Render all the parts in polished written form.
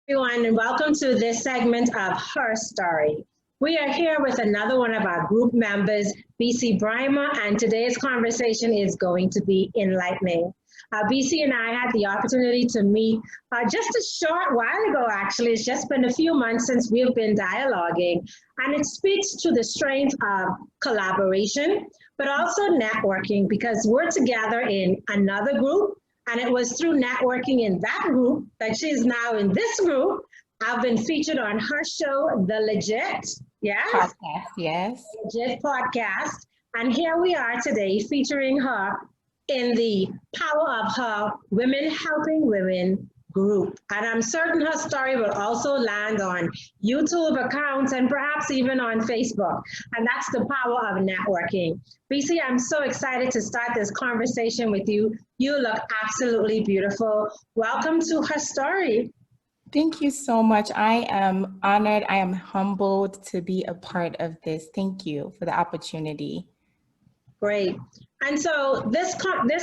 Everyone, and welcome to this segment of Her Story. We are here with another one of our group members, Bisi Braimah, and today's conversation is going to be enlightening. Bisi and I had the opportunity to meet just a short while ago, actually. It's just been a few months since we've been dialoguing, and it speaks to the strength of collaboration, but also networking because we're together in another group and it was through networking in that group that she's now in this group. I've been featured on her show, The Legit, yes, Podcast, yes. Legit Podcast. And here we are today featuring her in the Power of Her Women Helping Women group. And I'm certain her story will also land on YouTube accounts and perhaps even on Facebook. And that's the power of networking. Bisi, I'm so excited to start this conversation with you. You look absolutely beautiful. Welcome to Her Story. Thank you so much. I am honored. I am humbled to be a part of this. Thank you for the opportunity. Great. And so this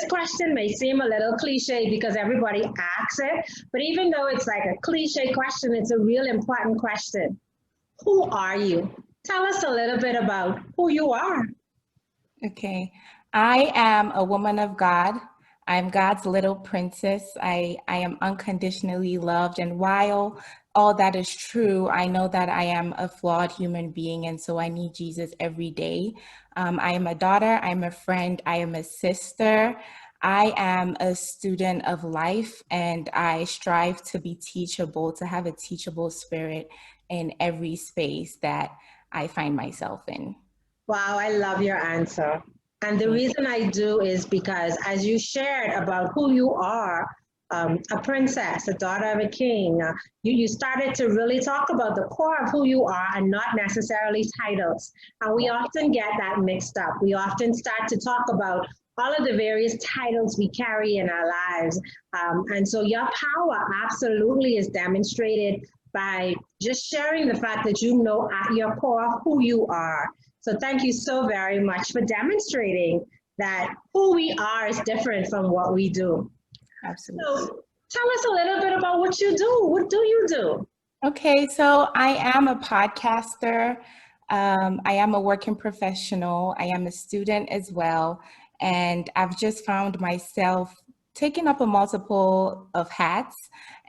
question may seem a little cliche because everybody asks it, but even though it's like a cliche question, it's a real important question. Who are you? Tell us a little bit about who you are. Okay. I am a woman of God. I'm God's little princess. I am unconditionally loved. And while all that is true, I know that I am a flawed human being. And so I need Jesus every day. I am a daughter. I'm a friend. I am a sister. I am a student of life, and I strive to be teachable, to have a teachable spirit in every space that I find myself in. Wow, I love your answer. And the reason I do is because as you shared about who you are, a princess, a daughter of a king, you started to really talk about the core of who you are and not necessarily titles. And we often get that mixed up. We often start to talk about all of the various titles we carry in our lives. And so your power absolutely is demonstrated by just sharing the fact that you know at your core who you are. So thank you so very much for demonstrating that who we are is different from what we do. Absolutely. So tell us a little bit about what you do. What do you do? Okay, so I am a podcaster. I am a working professional. I am a student as well. And I've just found myself taking up a multiple of hats,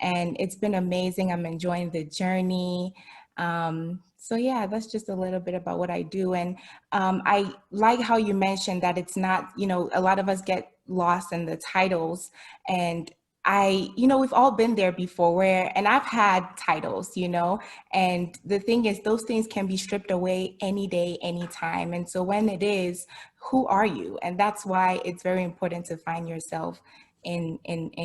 and it's been amazing. I'm enjoying the journey. So yeah, that's just a little bit about what I do. And I like how you mentioned that it's not, a lot of us get lost in the titles. And we've all been there before and I've had titles, and the thing is, those things can be stripped away any day, anytime. And so when it is, who are you? And that's why it's very important to find yourself in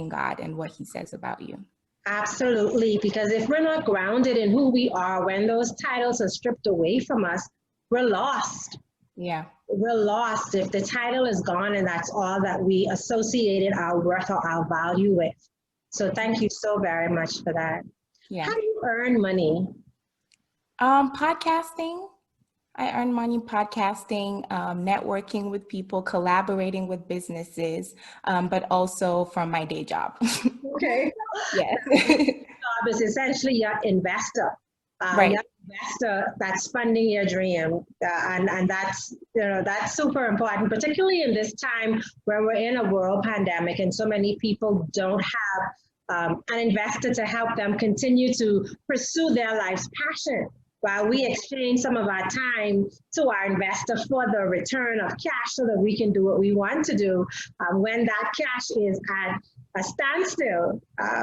God and what He says about you. Absolutely, because if we're not grounded in who we are, when those titles are stripped away from us, we're lost. Yeah. We're lost if the title is gone and that's all that we associated our worth or our value with. So thank you so very much for that. Yeah. How do you earn money? Podcasting. I earn money podcasting, networking with people, collaborating with businesses, but also from my day job. Okay. Yes. Job is essentially your investor. Right. Your investor that's funding your dream. And that's super important, particularly in this time where we're in a world pandemic and so many people don't have an investor to help them continue to pursue their life's passion while we exchange some of our time to our investor for the return of cash so that we can do what we want to do. When that cash is at a standstill,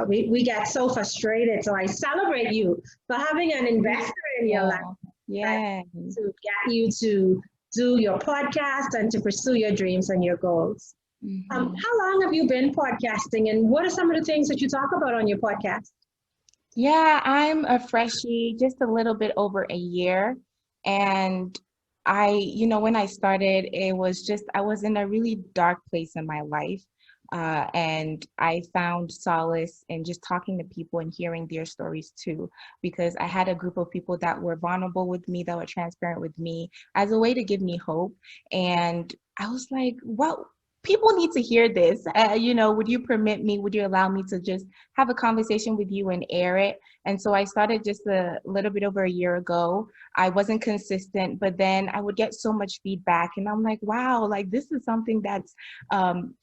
we get so frustrated. So I celebrate you for having an investor in your life. Yeah. To get you to do your podcast and to pursue your dreams and your goals. Mm-hmm. How long have you been podcasting and what are some of the things that you talk about on your podcast? Yeah, I'm a freshie, just a little bit over a year. And when I started, I was in a really dark place in my life. And I found solace in just talking to people and hearing their stories too, because I had a group of people that were vulnerable with me, that were transparent with me as a way to give me hope. And I was like, people need to hear this. Would you permit me? Would you allow me to just have a conversation with you and air it? And so I started just a little bit over a year ago. I wasn't consistent, but then I would get so much feedback, and I'm like, wow, like this is something that's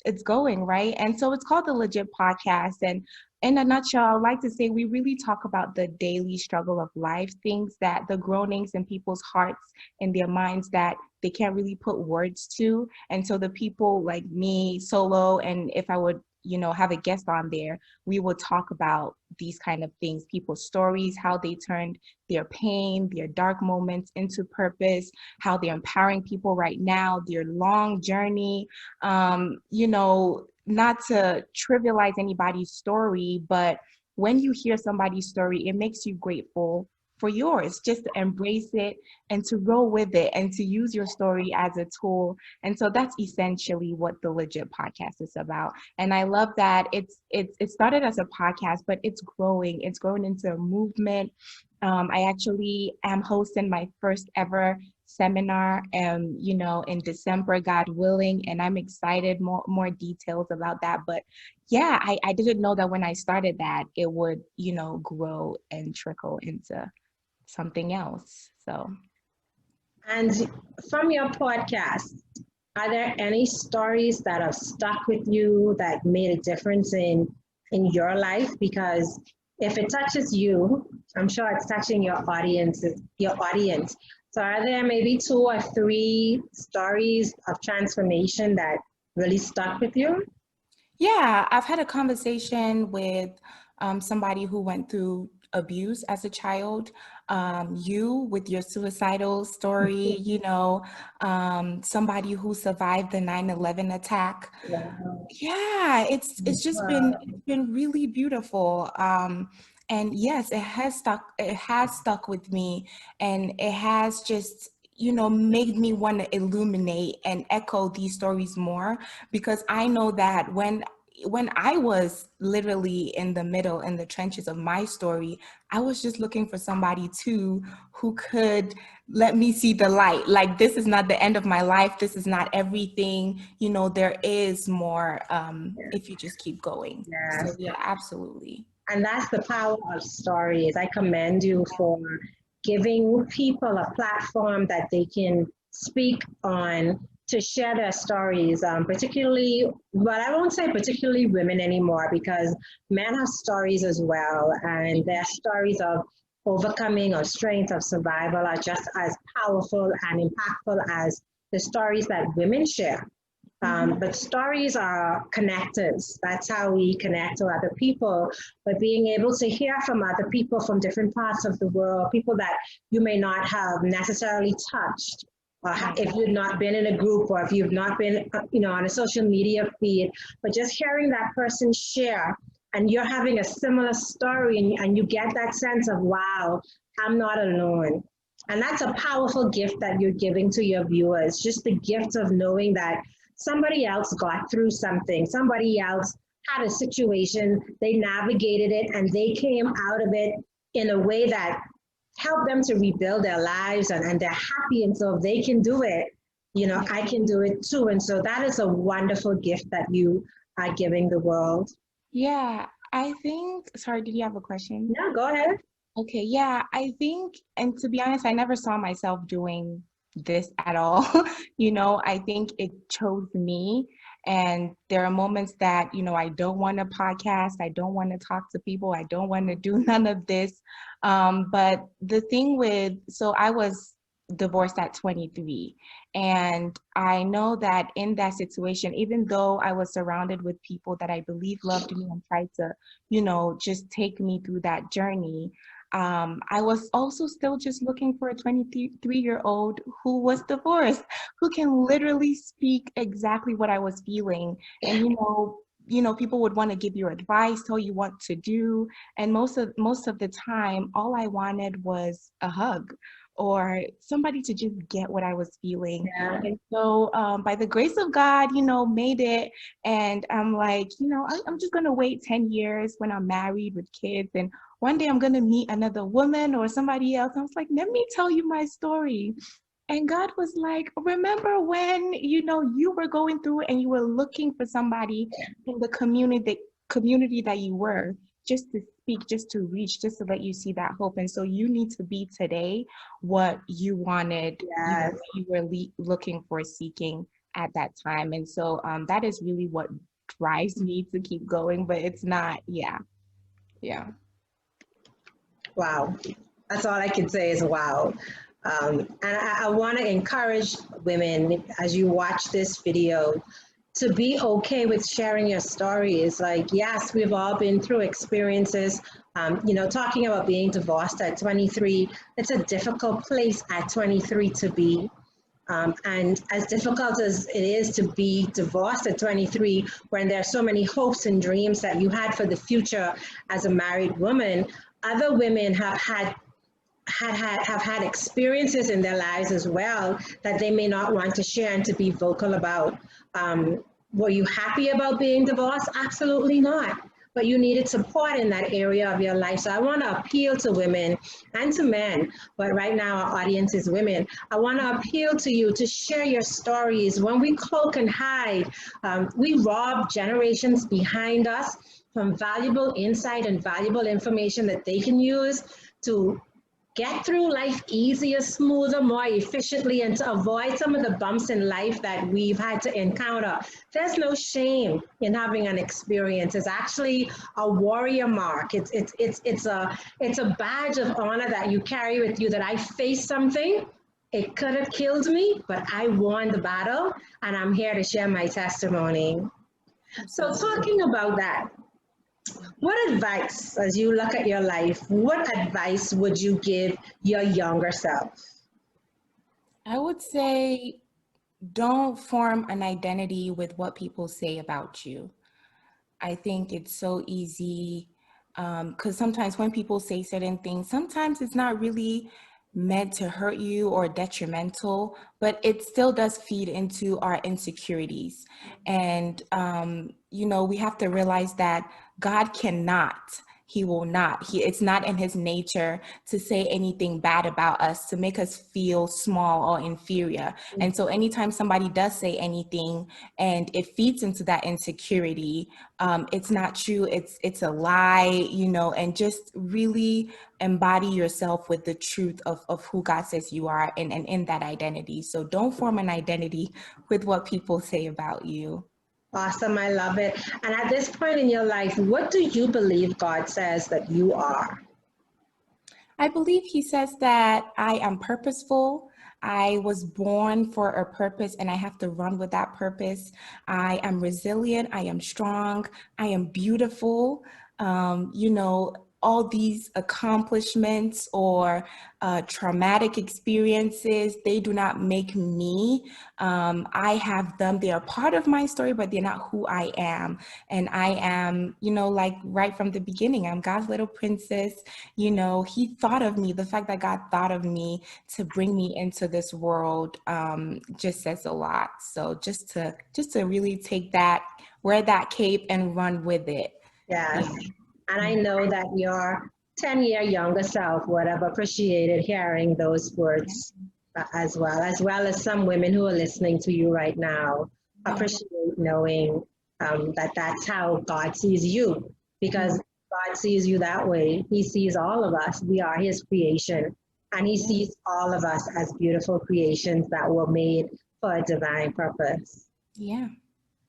it's going right. And so it's called the Legit Podcast. And in a nutshell, I would like to say we really talk about the daily struggle of life, things that the groanings in people's hearts and their minds that they can't really put words to. And so the people like me solo, and if I would, have a guest on there, we will talk about these kind of things, people's stories, how they turned their pain, their dark moments into purpose, how they're empowering people right now, their long journey. Not to trivialize anybody's story, but when you hear somebody's story, it makes you grateful for yours, just to embrace it and to roll with it and to use your story as a tool. And so that's essentially what the Legit Podcast is about. And I love that it started as a podcast, but it's growing. It's growing into a movement. I actually am hosting my first ever seminar, in December, God willing, and I'm excited. More details about that. But yeah, I didn't know that when I started that it would, grow and trickle into something else. So, And from your podcast, are there any stories that have stuck with you that made a difference in your life? Because if it touches you, I'm sure it's touching your audience. So are there maybe 2 or 3 stories of transformation that really stuck with you? yeah, I've had a conversation with somebody who went through abuse as a child. You with your suicidal story, somebody who survived the 9/11 attack. Wow. Yeah, it's just been Wow. it's been really beautiful. And yes, it has stuck with me, and it has just, made me want to illuminate and echo these stories more, because I know that when I was literally in the middle, in the trenches of my story, I was just looking for somebody too who could let me see the light. Like, this is not the end of my life. This is not everything. There is more if you just keep going. So Yes. yeah, absolutely. And that's the power of stories. I commend you for giving people a platform that they can speak on to share their stories, particularly, but I won't say particularly women anymore, because men have stories as well. And their stories of overcoming, of strength, of survival are just as powerful and impactful as the stories that women share. But stories are connectors. That's how we connect to other people. But being able to hear from other people from different parts of the world, people that you may not have necessarily touched, or if you've not been in a group, or if you've not been, on a social media feed, but just hearing that person share, and you're having a similar story, and you get that sense of, wow, I'm not alone. And that's a powerful gift that you're giving to your viewers, just the gift of knowing that somebody else got through something, somebody else had a situation, they navigated it, and they came out of it in a way that helped them to rebuild their lives, and they're happy. And so if they can do it, I can do it too. And so that is a wonderful gift that you are giving the world. Yeah, I think, sorry, did you have a question? Yeah, go ahead. Okay, yeah, I think, and to be honest, I never saw myself doing this at all. I think it chose me. And there are moments that, I don't want to podcast, I don't want to talk to people, I don't want to do none of this. But the thing so I was divorced at 23. And I know that in that situation, even though I was surrounded with people that I believe loved me and tried to, just take me through that journey, I was also still just looking for a 23-year-old who was divorced, who can literally speak exactly what I was feeling. And people would want to give you advice, tell you what to do, and most of the time, all I wanted was a hug or somebody to just get what I was feeling. Yeah. And so by the grace of God, made it. And I'm like, I'm just going to wait 10 years when I'm married with kids, and one day I'm going to meet another woman or somebody else. I was like, let me tell you my story. And God was like, remember when, you were going through and you were looking for somebody in the community that you were, just to speak, just to reach, just to let you see that hope. And so you need to be today what you wanted, Yes. what you were looking for, seeking at that time. And so that is really what drives me to keep going, but it's not, yeah. Yeah. Wow. That's all I can say is wow. And I want to encourage women as you watch this video to be okay with sharing your story. It's like, yes, we've all been through experiences. Talking about being divorced at 23, it's a difficult place at 23 to be. And as difficult as it is to be divorced at 23, when there are so many hopes and dreams that you had for the future as a married woman, other women have had experiences in their lives as well that they may not want to share and to be vocal about. Were you happy about being divorced? Absolutely not. But you needed support in that area of your life. So I want to appeal to women and to men, but right now our audience is women. I want to appeal to you to share your stories. When we cloak and hide, we rob generations behind us from valuable insight and valuable information that they can use to get through life easier, smoother, more efficiently, and to avoid some of the bumps in life that we've had to encounter. There's no shame in having an experience. It's actually a warrior mark. It's a badge of honor that you carry with you that I faced something. It could have killed me, but I won the battle, and I'm here to share my testimony. So talking about that, what advice, as you look at your life, what advice would you give your younger self? I would say don't form an identity with what people say about you. I think it's so easy because sometimes when people say certain things, sometimes it's not really meant to hurt you or detrimental, but it still does feed into our insecurities. And, we have to realize that God cannot. He will not. It's not in his nature to say anything bad about us, to make us feel small or inferior. And so anytime somebody does say anything and it feeds into that insecurity, it's not true. It's a lie, and just really embody yourself with the truth of who God says you are and in that identity. So don't form an identity with what people say about you. Awesome, I love it. And at this point in your life, what do you believe God says that you are? I believe he says that I am purposeful. I was born for a purpose and I have to run with that purpose. I am resilient. I am strong. I am beautiful. All these accomplishments or traumatic experiences, they do not make me. I have them. They are part of my story, but they're not who I am. And I am, like right from the beginning, I'm God's little princess. He thought of me. The fact that God thought of me to bring me into this world just says a lot. So just to really take that, wear that cape and run with it. Yes. Yeah. And I know that your 10-year younger self would have appreciated hearing those words as well as some women who are listening to you right now Yeah. appreciate knowing that that's how God sees you, because God sees you that way. He sees all of us. We are his creation, and he sees all of us as beautiful creations that were made for a divine purpose. Yeah.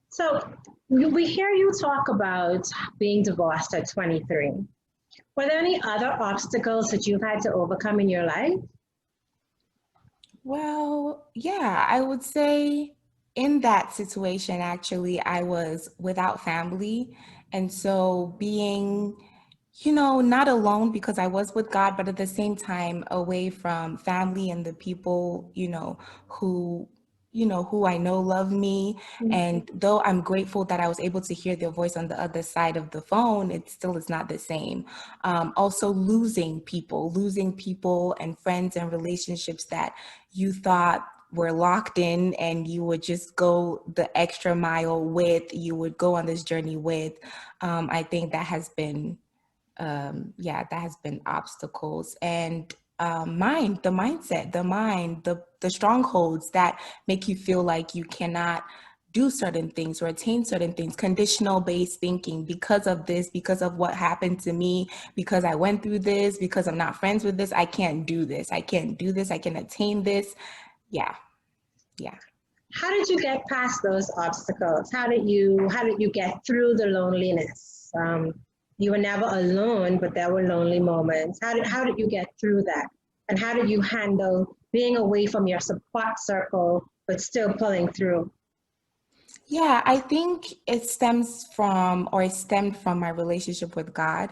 So we hear you talk about being divorced at 23. Were there any other obstacles that you've had to overcome in your life? Well, yeah, I would say in that situation, actually, I was without family. And so being, not alone because I was with God, but at the same time away from family and the people, who, who I know love me. And though I'm grateful that I was able to hear their voice on the other side of the phone, it still is not the same. Also losing people and friends and relationships that you thought were locked in and you would just go the extra mile with, you would go on this journey with. I think that has been, that has been obstacles. And mind, the mindset, the mind, the strongholds that make you feel like you cannot do certain things or attain certain things, conditional based thinking, because of this, because of what happened to me, because I went through this, because I'm not friends with this, I can't do this, I can't do this, I can attain this. Yeah, yeah. How did you get past those obstacles? How did you get through the loneliness? You were never alone, but there were lonely moments. How did you get through that? And how did you handle being away from your support circle, but still pulling through? Yeah, I think it stems from, or it stemmed from my relationship with God.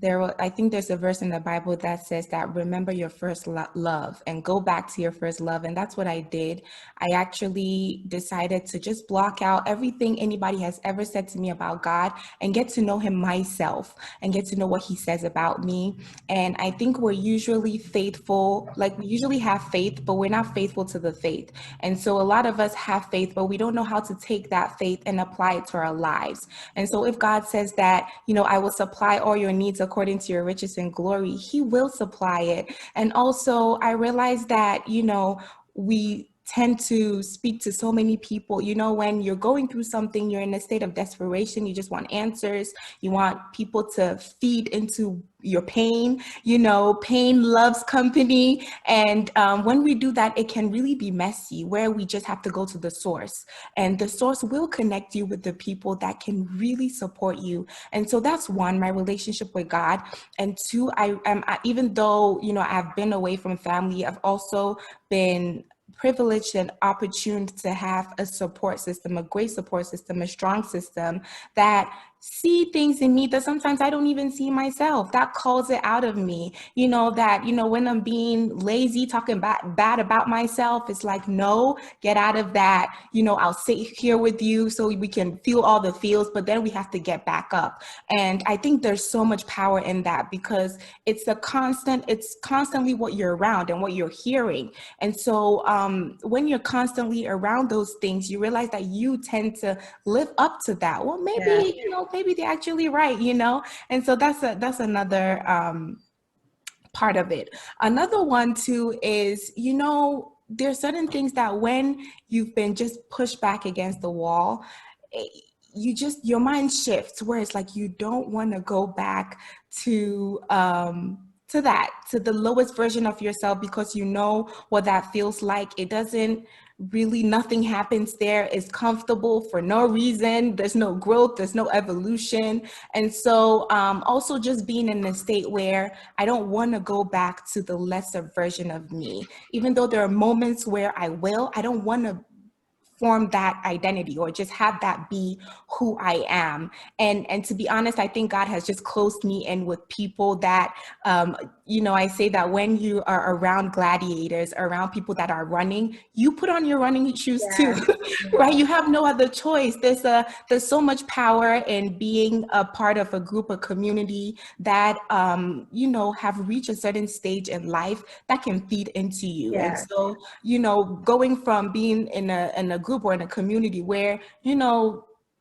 I think there's a verse in the Bible that says that remember your first love and go back to your first love. And that's what I did. I actually decided to just block out everything anybody has ever said to me about God and get to know him myself and get to know what he says about me. And I think we're usually faithful, like we usually have faith, but we're not faithful to the faith. And so a lot of us have faith, but we don't know how to take that faith and apply it to our lives. And so if God says that, I will supply all your needs according to your riches and glory, he will supply it. And also I realized that, we tend to speak to so many people. When you're going through something, you're in a state of desperation, you just want answers, you want people to feed into your pain. Pain loves company. And when we do that, it can really be messy, where we just have to go to the source, and the source will connect you with the people that can really support you. And so that's one, my relationship with God. And two, I am, even though I've been away from family, I've also been privileged and opportune to have a support system, a great support system, a strong system that see things in me that sometimes I don't even see myself, that calls it out of me. When I'm being lazy, talking bad about myself, it's like, no, get out of that. I'll sit here with you so we can feel all the feels, but then we have to get back up. And I think there's so much power in that, because it's constantly what you're around and what you're hearing. And so when you're constantly around those things, you realize that you tend to live up to that. Well, Yeah, maybe they're actually right, And so that's another part of it. Another one too is, there's certain things that when you've been just pushed back against the wall, eh, your mind shifts, where it's like you don't want to go back to the lowest version of yourself, because you know what that feels like. It doesn't really, nothing happens there. It's comfortable for no reason. There's no growth, there's no evolution. And so also just being in a state where I don't want to go back to the lesser version of me, even though there are moments where I don't want to form that identity or just have that be who I am. And to be honest, I think God has just closed me in with people that, I say that when you are around gladiators, around people that are running, you put on your running shoes too, yeah, right? You have no other choice. There's so much power in being a part of a group, a community that, have reached a certain stage in life that can feed into you. And yeah, so, going from being in a group or in a community where,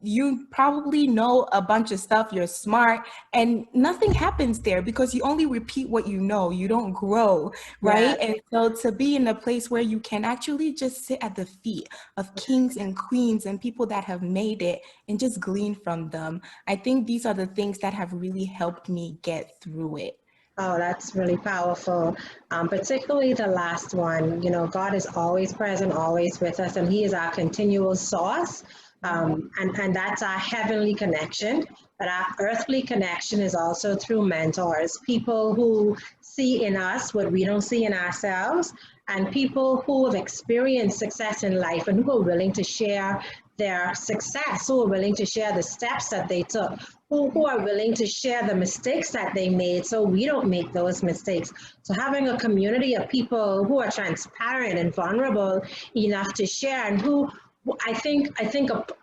you probably know a bunch of stuff, you're smart, and nothing happens there because you only repeat what you know, you don't grow, yeah. right? And so to be in a place where you can actually just sit at the feet of kings and queens and people that have made it and just glean from them, I think these are the things that have really helped me get through it. Oh, that's really powerful. Particularly the last one. God is always present, always with us, and He is our continual source. And that's our heavenly connection. But our earthly connection is also through mentors, people who see in us what we don't see in ourselves, and people who have experienced success in life and who are willing to share their success, who are willing to share the steps that they took, who are willing to share the mistakes that they made so we don't make those mistakes. So having a community of people who are transparent and vulnerable enough to share, and who I think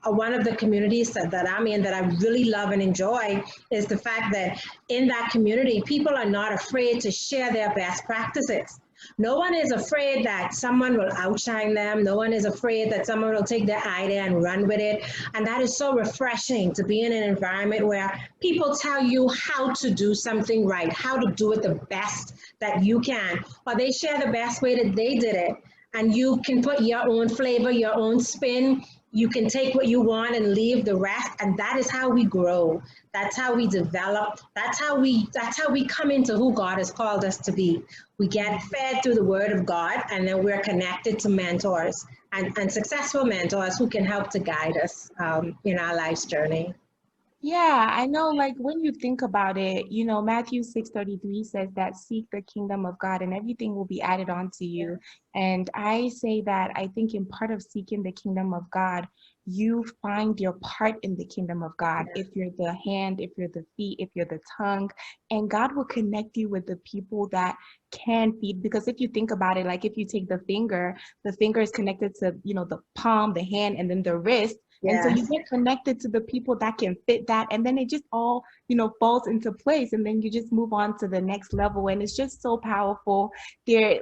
one of the communities that I'm in that I really love and enjoy is the fact that in that community, people are not afraid to share their best practices. No one is afraid that someone will outshine them. No one is afraid that someone will take their idea and run with it. And that is so refreshing to be in an environment where people tell you how to do something right, how to do it the best that you can, or they share the best way that they did it. And you can put your own flavor, your own spin. You can take what you want and leave the rest. And that is how we grow. That's how we develop. That's how we come into who God has called us to be. We get fed through the word of God, and then we're connected to mentors and successful mentors who can help to guide us in our life's journey. Yeah, I know, like when you think about it, Matthew 6:33 says that seek the kingdom of God and everything will be added on to you. And I say that I think in part of seeking the kingdom of God, you find your part in the kingdom of God. If you're the hand, if you're the feet, if you're the tongue, and God will connect you with the people that can feed. Because if you think about it, like if you take the finger is connected to, the palm, the hand, and then the wrist. And so you Yes. get connected to the people that can fit that. And then it just all, falls into place. And then you just move on to the next level. And it's just so powerful. There,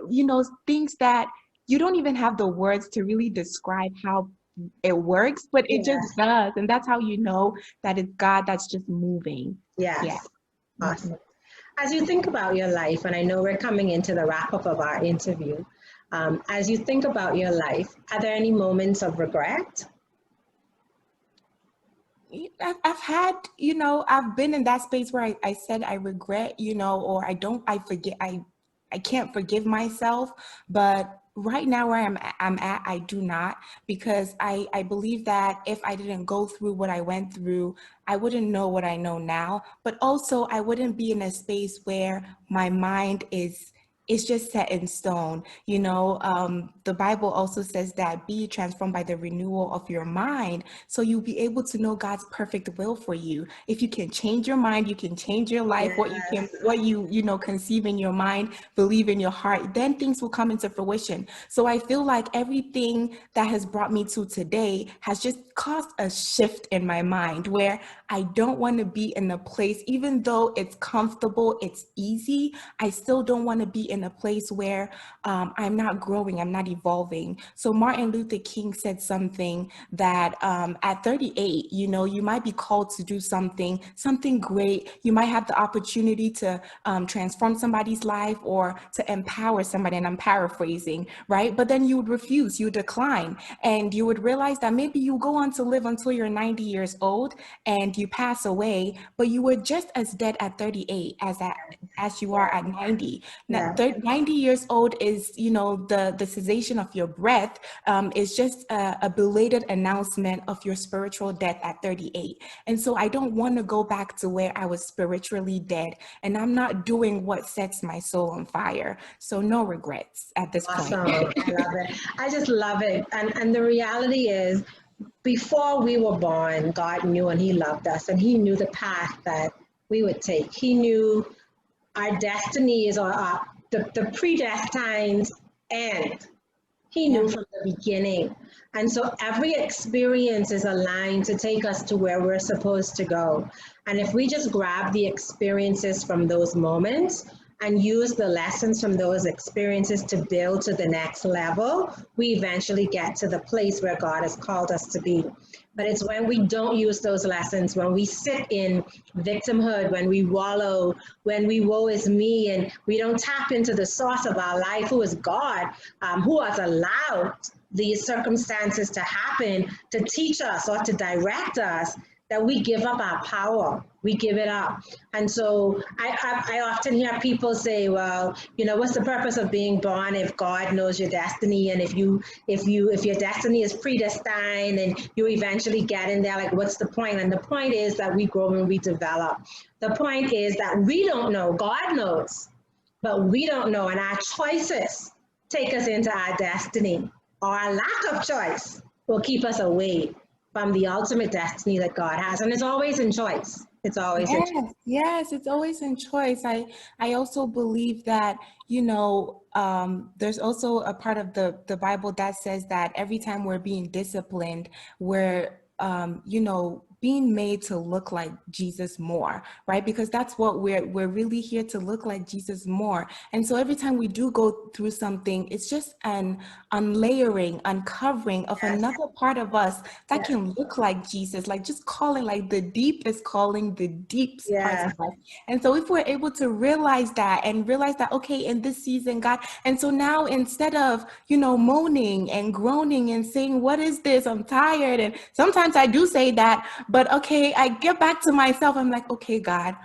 things that you don't even have the words to really describe how it works, but it just Yes. does. And that's how you know that it's God that's just moving. Yeah. Yes. Mhm. Awesome. As you think about your life, and I know we're coming into the wrap up of our interview, as you think about your life, are there any moments of regret? I've had, I've been in that space where I said I regret, or I forget, I can't forgive myself. But right now where I'm at, I do not, because I believe that if I didn't go through what I went through, I wouldn't know what I know now. But also I wouldn't be in a space where my mind is it's just set in stone. The Bible also says that be transformed by the renewal of your mind. So you'll be able to know God's perfect will for you. If you can change your mind, you can change your life, Yes. what you conceive in your mind, believe in your heart, then things will come into fruition. So I feel like everything that has brought me to today has just caused a shift in my mind where I don't want to be in a place, even though it's comfortable, it's easy, I still don't want to be in a place where I'm not growing, I'm not evolving. So Martin Luther King said something that at 38, you might be called to do something great. You might have the opportunity to transform somebody's life or to empower somebody. And I'm paraphrasing, right? But then you would refuse, you would decline, and you would realize that maybe you go on to live until you're 90 years old and you pass away, but you were just as dead at 38 as you are at 90. Now, Yeah. 90 years old is, the cessation of your breath is just a belated announcement of your spiritual death at 38. And so I don't want to go back to where I was spiritually dead, and I'm not doing what sets my soul on fire. So no regrets at this point. Awesome. I love it. I just love it. And the reality is, before we were born, God knew and He loved us, and He knew the path that we would take. He knew our destinies or the predestined end. He Yeah. knew from the beginning. And so every experience is aligned to take us to where we're supposed to go. And if we just grab the experiences from those moments and use the lessons from those experiences to build to the next level, we eventually get to the place where God has called us to be. But it's when we don't use those lessons, when we sit in victimhood, when we wallow, when we woe is me, and we don't tap into the source of our life, who is God, who has allowed these circumstances to happen to teach us or to direct us, that we give up our power. We give it up. And so I often hear people say, well, what's the purpose of being born if God knows your destiny? And if your destiny is predestined and you eventually get in there, like, what's the point? And the point is that we grow and we develop. The point is that we don't know, God knows, but we don't know. And our choices take us into our destiny, or our lack of choice will keep us away from the ultimate destiny that God has. And it's always in choice. It's always in choice. Yes, it's always in choice. I also believe that, there's also a part of the Bible that says that every time we're being disciplined, we're, being made to look like Jesus more, right? Because that's what we're really here to look like Jesus more. And so every time we do go through something, it's just an unlayering, uncovering of Yes. another part of us that Yes. can look like Jesus, like just calling, like the deep is calling the deep parts Yes. of us. And so if we're able to realize that and realize that, okay, in this season, God, and so now instead of, moaning and groaning and saying, what is this? I'm tired. And sometimes I do say that, but okay, I get back to myself. I'm like, okay, God,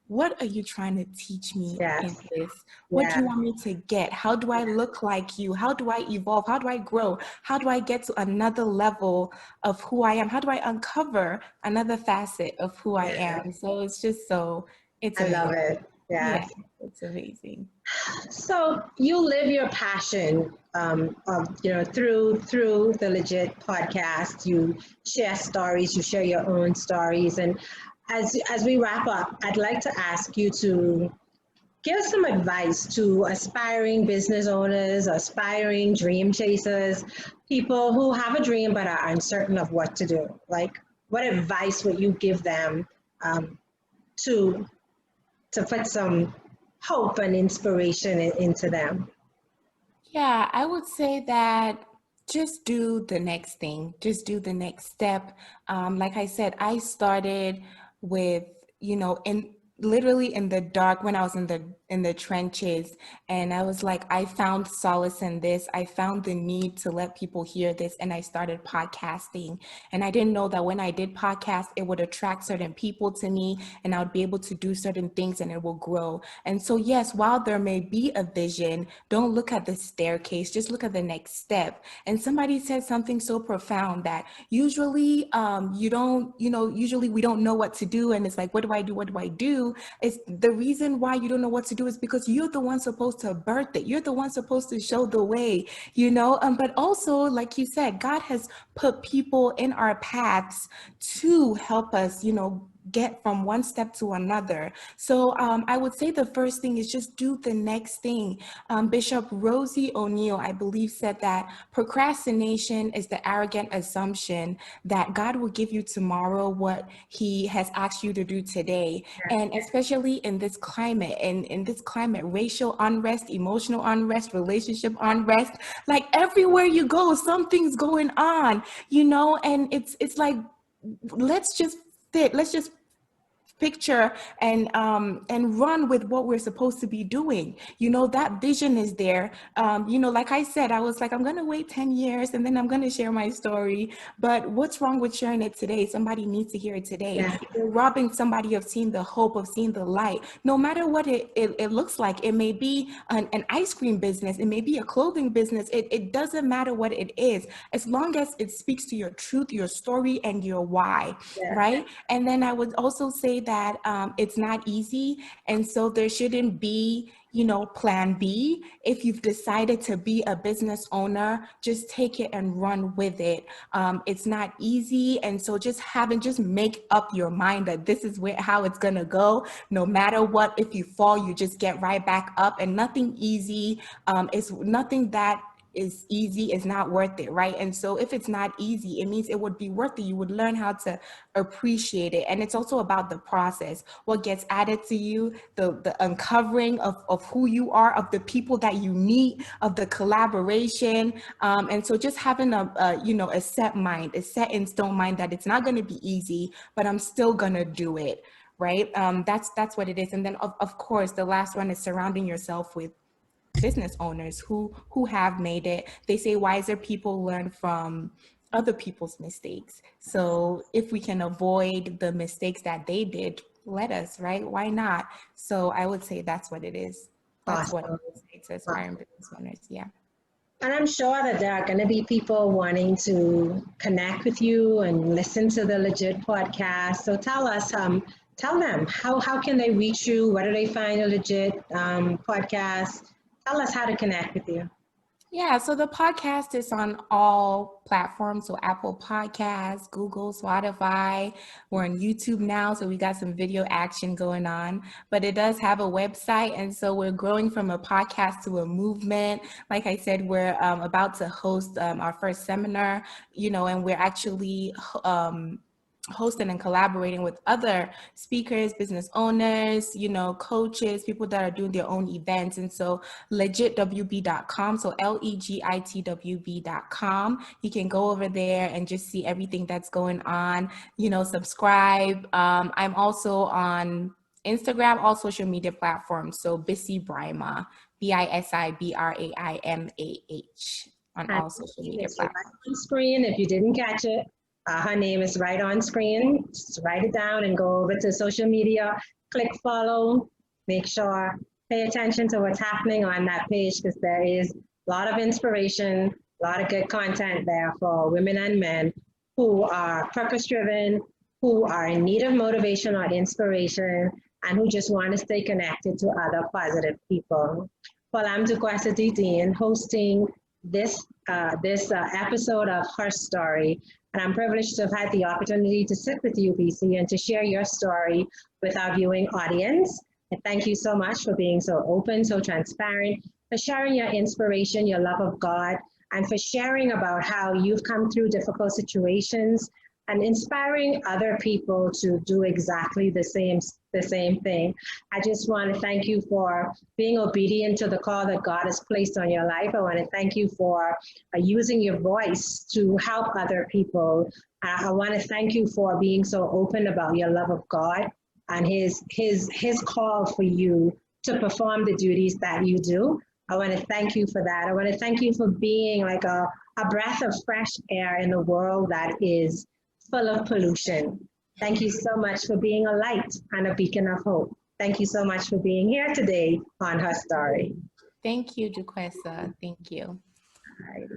what are you trying to teach me in Yes. this? What do Yeah. you want me to get? How do I look like you? How do I evolve? How do I grow? How do I get to another level of who I am? How do I uncover another facet of who I Yeah. am? So it's I love amazing. it. Yeah, Yes. it's amazing. So you live your passion, through the Legit podcast. You share stories, you share your own stories, and as we wrap up, I'd like to ask you to give some advice to aspiring business owners, aspiring dream chasers, people who have a dream but are uncertain of what to do. Like, what advice would you give them um, to put some hope and inspiration into them? Yeah, I would say that just do the next thing, just do the next step. Like I said, I started with, in literally in the dark when I was in the trenches, and I was like, I found solace in this. I found the need to let people hear this, and I started podcasting. And I didn't know that when I did podcast, it would attract certain people to me, and I would be able to do certain things, and it will grow. And so, yes, while there may be a vision, don't look at the staircase, just look at the next step. And somebody said something so profound that usually you don't, usually we don't know what to do. And it's like, what do I do? What do I do? It's the reason why you don't know what to do is because you're the one supposed to birth it. You're the one supposed to show the way, but also, like you said, God has put people in our paths to help us, get from one step to another. So I would say the first thing is just do the next thing. Bishop Rosie O'Neill, I believe, said that procrastination is the arrogant assumption that God will give you tomorrow what he has asked you to do today. And especially in this climate, and in this climate, racial unrest, emotional unrest, relationship unrest, like everywhere you go, something's going on, and it's like, let's just let's just picture and run with what we're supposed to be doing. That vision is there. Like I said, I was like, I'm gonna wait 10 years and then I'm gonna share my story. But what's wrong with sharing it today? Somebody needs to hear it today. Yeah. You're robbing somebody of seeing the hope, of seeing the light. No matter what it looks like, it may be an ice cream business, it may be a clothing business. It doesn't matter what it is, as long as it speaks to your truth, your story, and your why, Yeah. right? And then I would also say that it's not easy. And so there shouldn't be, plan B. If you've decided to be a business owner, just take it and run with it. It's not easy. And so just make up your mind that this is how it's going to go. No matter what, if you fall, you just get right back up, and nothing easy. It's nothing that is easy is not worth it, right? And so if it's not easy, it means it would be worth it. You would learn how to appreciate it. And it's also about the process, what gets added to you, the uncovering of who you are, of the people that you meet, of the collaboration. And so just having a set mind, a set in stone mind that it's not going to be easy, but I'm still going to do it, right? That's what it is. And then of course, the last one is surrounding yourself with business owners who have made it. They say wiser people learn from other people's mistakes. So if we can avoid the mistakes that they did, let us, right? Why not? So I would say that's what it is. That's what I Awesome. would say to aspiring Awesome. business owners. Yeah. And I'm sure that there are going to be people wanting to connect with you and listen to the Legit podcast. So tell them how can they reach you? Where do they find a Legit podcast? Tell us how to connect with you. Yeah, so the podcast is on all platforms. So Apple Podcasts, Google, Spotify. We're on YouTube now, so we got some video action going on. But it does have a website, and so we're growing from a podcast to a movement. Like I said, we're about to host our first seminar, and we're actually hosting and collaborating with other speakers, business owners, you know, coaches, people that are doing their own events. And so legitwb.com, so legitwb.com, you can go over there and just see everything that's going on, you know, subscribe. I'm also on Instagram, all social media platforms. So Bisi Braimah, BISIBRAIMAH on And all social media it's right platforms. on screen. If you didn't catch it, her name is right on screen. Just write it down and go over to social media, click follow, make sure, pay attention to what's happening on that page because there is a lot of inspiration, a lot of good content there for women and men who are purpose driven, who are in need of motivation or inspiration, and who just want to stay connected to other positive people. Well, I'm Dukwasa Dean, hosting this episode of Her Story. And I'm privileged to have had the opportunity to sit with you, Bisi, and to share your story with our viewing audience. And thank you so much for being so open, so transparent, for sharing your inspiration, your love of God, and for sharing about how you've come through difficult situations and inspiring other people to do exactly the same thing. I just want to thank you for being obedient to the call that God has placed on your life. I want to thank you for using your voice to help other people. I want to thank you for being so open about your love of God and his call for you to perform the duties that you do. I want to thank you for that. I want to thank you for being like a breath of fresh air in the world that is full of pollution. Thank you so much for being a light and a beacon of hope. Thank you so much for being here today on Her Story. Thank you, Dukwesa. Thank you. All right.